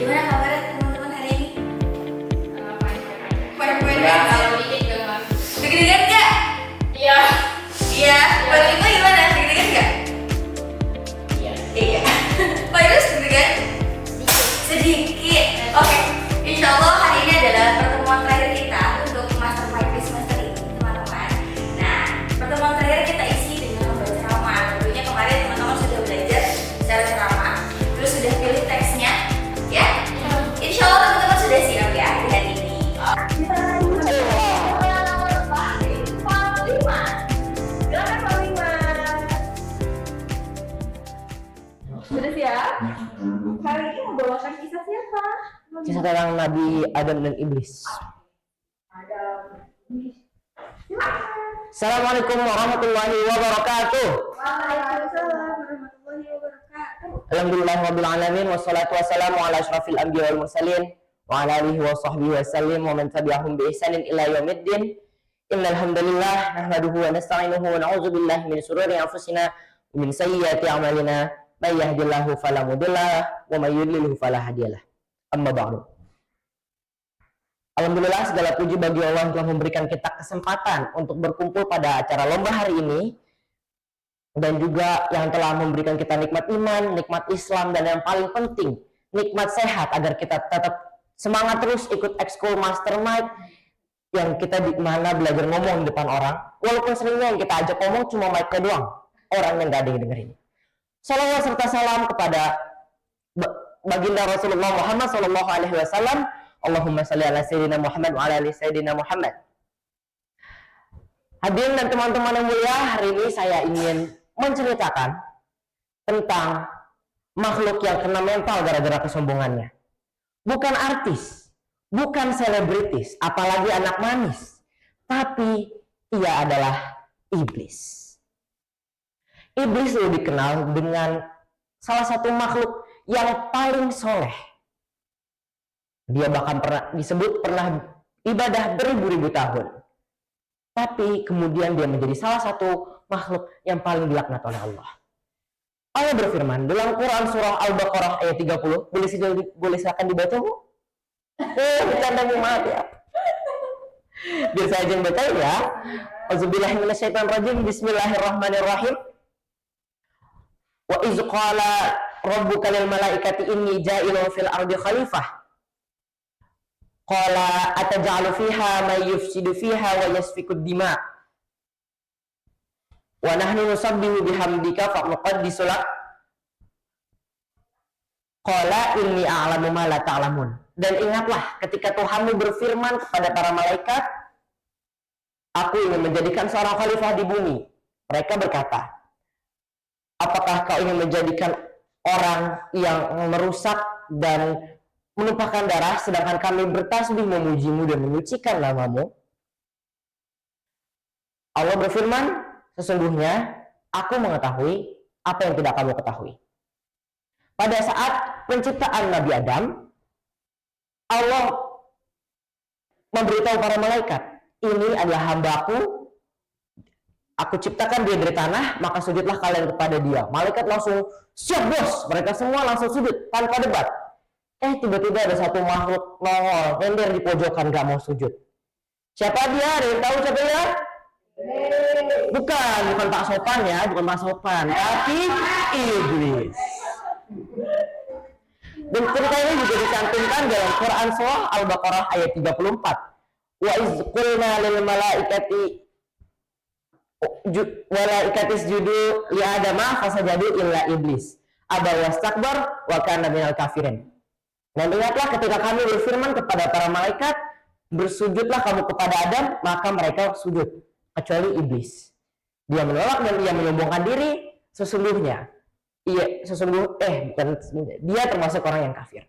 Gimana kabarnya teman-teman hari ini? Poin-poin Ya, aja. kalau dikit gak? Deg-degan nggak? Iya. Iya. Buat Ibu gimana? Deg-degan nggak? Iya. Iya. Pak Yunus deg-degan? Sedikit. Oke. Insya Allah hari ini adalah pertemuan terakhir kita untuk mastermind quiz semester ini, teman-teman. Nah, pertemuan terakhir kita isi dengan membaca ceramah. Tentunya kemarin teman-teman sudah belajar secara ceramah, terus sudah pilih teksnya, ya. Insya Allah teman-teman sudah siap ya di hari ini. Kita nomor 5. Silakan Pak 5. Sudah siap? Hari ini membawakan kisah siapa? Kisah tentang Nabi Adam dan Iblis. Assalamualaikum warahmatullahi wabarakatuh. Waalaikumsalam warahmatullahi wabarakatuh. Alhamdulillahirabbil alamin wassalatu wassalamu ala asyrafil anbiya wal mursalin wa ala alihi wa sahbihi wasallim wa man tabi'ahum bi ihsanin ila yaumiddin. Innal hamdalillah nahmaduhu wa nasta'inuhu wa na'udzu billahi min shururi anfusina wa min sayyiati a'malina. May yahdihillahu fala mudhillalah wa may yudlilhu fala hadiyalah. Amma ba'du. Alhamdulillah segala puji bagi Allah yang telah memberikan kita kesempatan untuk berkumpul pada acara lomba hari ini, dan juga yang telah memberikan kita nikmat iman, nikmat Islam, dan yang paling penting nikmat sehat agar kita tetap semangat terus ikut ekskul mastermind yang kita di mana belajar ngomong di depan orang, walaupun seringnya yang kita ajak ngomong cuma mic-nya doang, orang yang gak ada yang dengerin. Salawat serta salam kepada baginda Rasulullah Muhammad sallallahu alaihi wasallam. Allahumma shalli ala sayyidina Muhammad wa ala ali sayyidina Muhammad. Hadirin dan teman-teman yang mulia, hari ini saya ingin menceritakan tentang makhluk yang kena mental gara-gara kesombongannya. Bukan artis, bukan selebritis, apalagi anak manis, tapi ia adalah iblis. Iblis itu dikenal dengan salah satu makhluk yang paling soleh. Dia bahkan pernah ibadah beribu-ribu tahun. Tapi kemudian dia menjadi salah satu makhluk yang paling dilaknat oleh Allah. Allah berfirman dalam Quran surah Al-Baqarah ayat 30. Boleh silakan dibaca, Bu? Bercanda, Bu, maaf ya. Biar saya aja yang baca ya. Auzubillahi minasyaitonirrajim. Bismillahirrahmanirrahim. Wa iz qala rabbuka lil malaikati inni ja'ilun fil ardi khalifah. Qala ataj'alu fiha may yufsidu fiha wa yasfiku dima. Wa nahnu nusabbihu bihamdika fa nuqaddisu lak. Qala inni a'lamu ma la ta'lamun. Dan ingatlah ketika Tuhanmu berfirman kepada para malaikat, aku ingin menjadikan seorang khalifah di bumi. Mereka berkata, apakah kau ingin menjadikan orang yang merusak dan menumpahkan darah, sedangkan kami bertasbih memujimu dan menyucikan namamu? Allah berfirman, sesungguhnya aku mengetahui apa yang tidak kamu ketahui. Pada saat penciptaan Nabi Adam, Allah memberitahu para malaikat, ini adalah hambaku, aku ciptakan dia dari tanah, maka sujudlah kalian kepada dia. Malaikat langsung, siap bos, mereka semua langsung sujud tanpa debat. Tiba-tiba ada satu makhluk nongol, nyender di pojokan, gak mau sujud. Siapa dia? Ada yang tahu siapa dia? Bukan Pak Sopan ya, bukan Pak Sopan, tapi iblis. Dan cerita ini juga dicantumkan dalam Quran surah Al-Baqarah ayat 34. Wa iz qulna lil malaikati isjudu li adama fasajadu illa iblis aba wastakbar wa kana minal kafirin. Dan ingatlah ketika kami berfirman kepada para malaikat, bersujudlah kamu kepada Adam, maka mereka sujud, kecuali iblis. Dia menolak dan dia menyombongkan diri, dia termasuk orang yang kafir.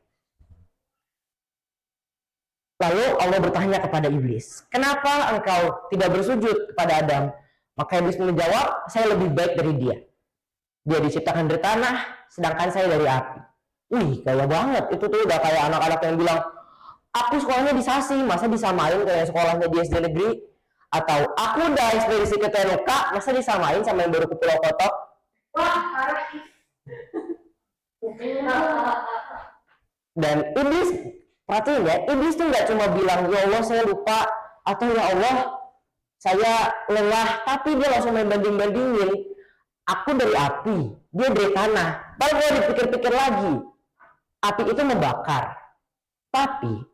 Lalu Allah bertanya kepada iblis, kenapa engkau tidak bersujud kepada Adam? Maka iblis menjawab, saya lebih baik dari dia. Dia diciptakan dari tanah, sedangkan saya dari api. Wih, kaya banget. Itu tuh udah kayak anak-anak yang bilang, aku sekolahnya di Sasi, masa disamain kayak sekolahnya di SD negeri? Atau aku udah ekspedisi ke Teruka, masa disamain sama yang baru ke Pulau Kotok? Wah, parah. Dan iblis, perhatiin ya, iblis tuh nggak cuma bilang, ya Allah saya lupa, atau ya Allah saya lelah, tapi dia langsung main banding-bandingin. Aku dari api, dia dari tanah. Kalau gue dipikir-pikir lagi, api itu membakar, tapi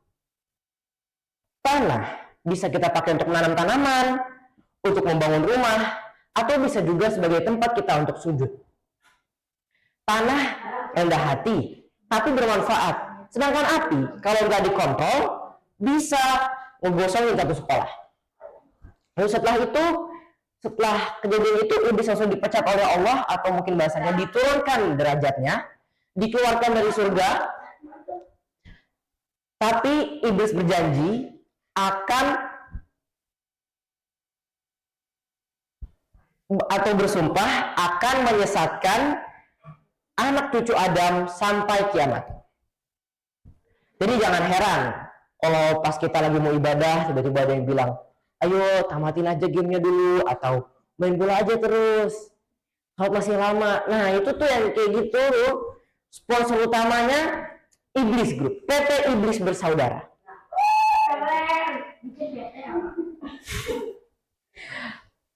tanah bisa kita pakai untuk menanam tanaman, untuk membangun rumah, atau bisa juga sebagai tempat kita untuk sujud. Tanah rendah hati, tapi bermanfaat. Sedangkan api, kalau nggak dikontrol, bisa ngegosongin satu sekolah. Lalu setelah kejadian itu, iblis langsung dipecat oleh Allah, atau mungkin bahasanya diturunkan derajatnya, dikeluarkan dari surga. Tapi iblis berjanji akan atau bersumpah akan menyesatkan anak cucu Adam sampai kiamat. Jadi jangan heran kalau pas kita lagi mau ibadah tiba-tiba ada yang bilang, ayo tamatin aja gamenya dulu, atau main bola aja terus, kalau masih lama. Nah itu tuh yang kayak gitu loh. Sponsor utamanya Iblis Group, PT Iblis Bersaudara.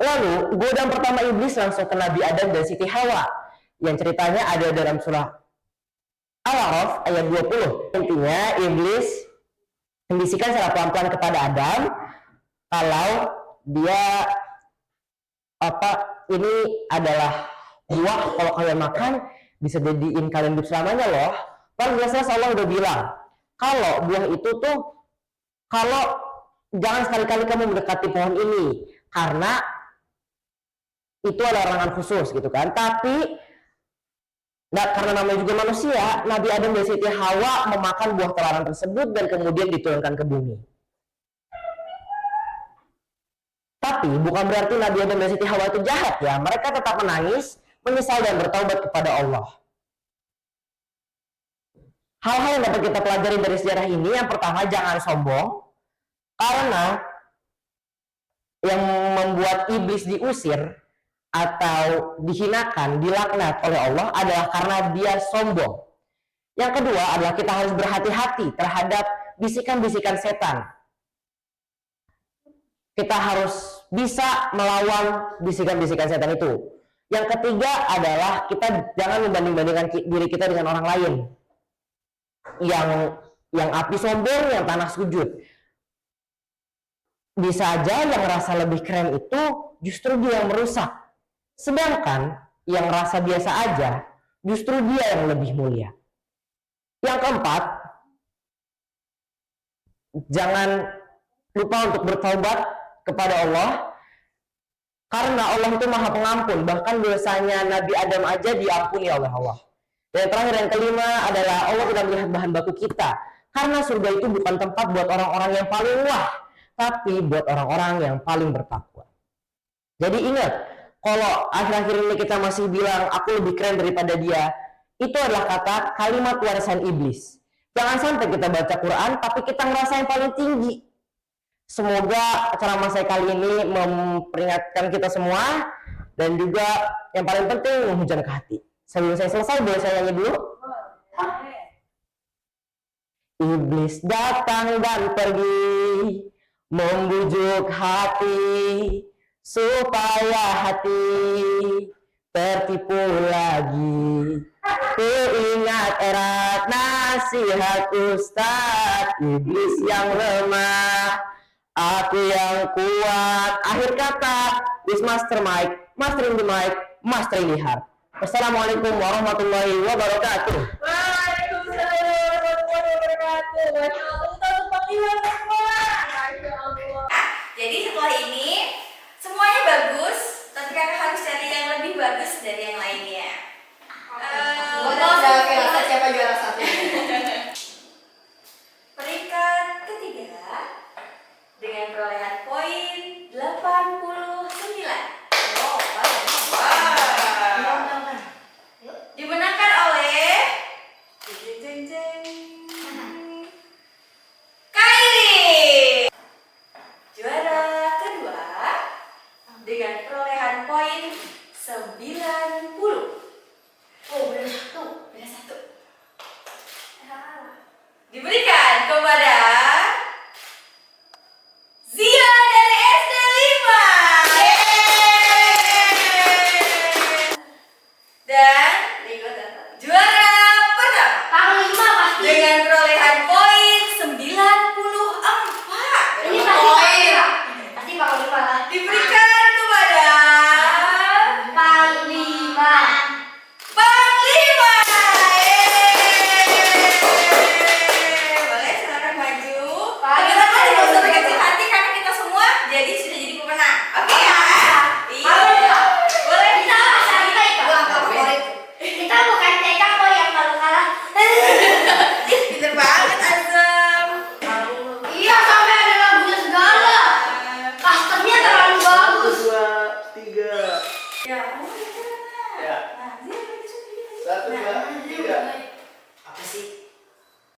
Lalu godaan pertama iblis langsung ke Nabi Adam dan Siti Hawa, yang ceritanya ada dalam surah Al-A'raf ayat 20. Intinya iblis membisikkan secara pelan-pelan kepada Adam kalau dia ini adalah buah, kalau kalian makan bisa jadiin kalian hidup selamanya loh. Kan biasanya Allah udah bilang kalau buah itu tuh, kalau jangan sekali-kali kamu mendekati pohon ini karena itu ada larangan khusus gitu kan. Tapi karena namanya juga manusia, Nabi Adam dan Siti Hawa memakan buah terlarang tersebut dan kemudian diturunkan ke bumi. Tapi bukan berarti Nabi Adam dan Siti Hawa itu jahat ya. Mereka tetap menangis, menyesal dan bertaubat kepada Allah. Hal-hal yang dapat kita pelajari dari sejarah ini, yang pertama jangan sombong, karena yang membuat iblis diusir atau dihinakan, dilaknat oleh Allah adalah karena dia sombong. Yang kedua adalah kita harus berhati-hati terhadap bisikan-bisikan setan. Kita harus bisa melawan bisikan-bisikan setan itu. Yang ketiga adalah kita jangan membanding-bandingkan diri kita dengan orang lain. Yang api sombong, yang tanah sujud. Bisa aja yang rasa lebih keren itu justru dia yang merusak. Sedangkan yang rasa biasa aja justru dia yang lebih mulia. Yang keempat, jangan lupa untuk bertaubat kepada Allah, karena Allah itu maha pengampun. Bahkan dosanya Nabi Adam aja diampuni oleh Allah. Dan yang terakhir, yang kelima adalah Allah tidak melihat bahan baku kita, karena surga itu bukan tempat buat orang-orang yang paling wah, tapi buat orang-orang yang paling bertakwa. Jadi ingat, kalau akhir-akhir ini kita masih bilang aku lebih keren daripada dia, itu adalah kalimat warisan iblis. Jangan sampai kita baca Quran tapi kita ngerasa yang paling tinggi. Semoga ceramah saya kali ini memperingatkan kita semua, dan juga yang paling penting menghujam ke hati. Sebelum saya selesai, boleh saya nyanyi dulu? Iblis datang dan pergi, membujuk hati, supaya hati tertipu lagi. Kuingat erat nasihat Ustadz, iblis yang lemah, aku yang kuat. Akhir kata, this master mic, mastering the mic, mastering the heart. Wassalamualaikum warahmatullahi wabarakatuh. Waalaikumsalam warahmatullahi wabarakatuh. Masya Allah. Jadi setelah ini semuanya bagus, tapi kakak harus cari yang lebih bagus dari yang lainnya. Udah firasat siapa juara satu? Peringkat ketiga dengan perolehan poin 89. Wow, dimenangkan oleh diberikan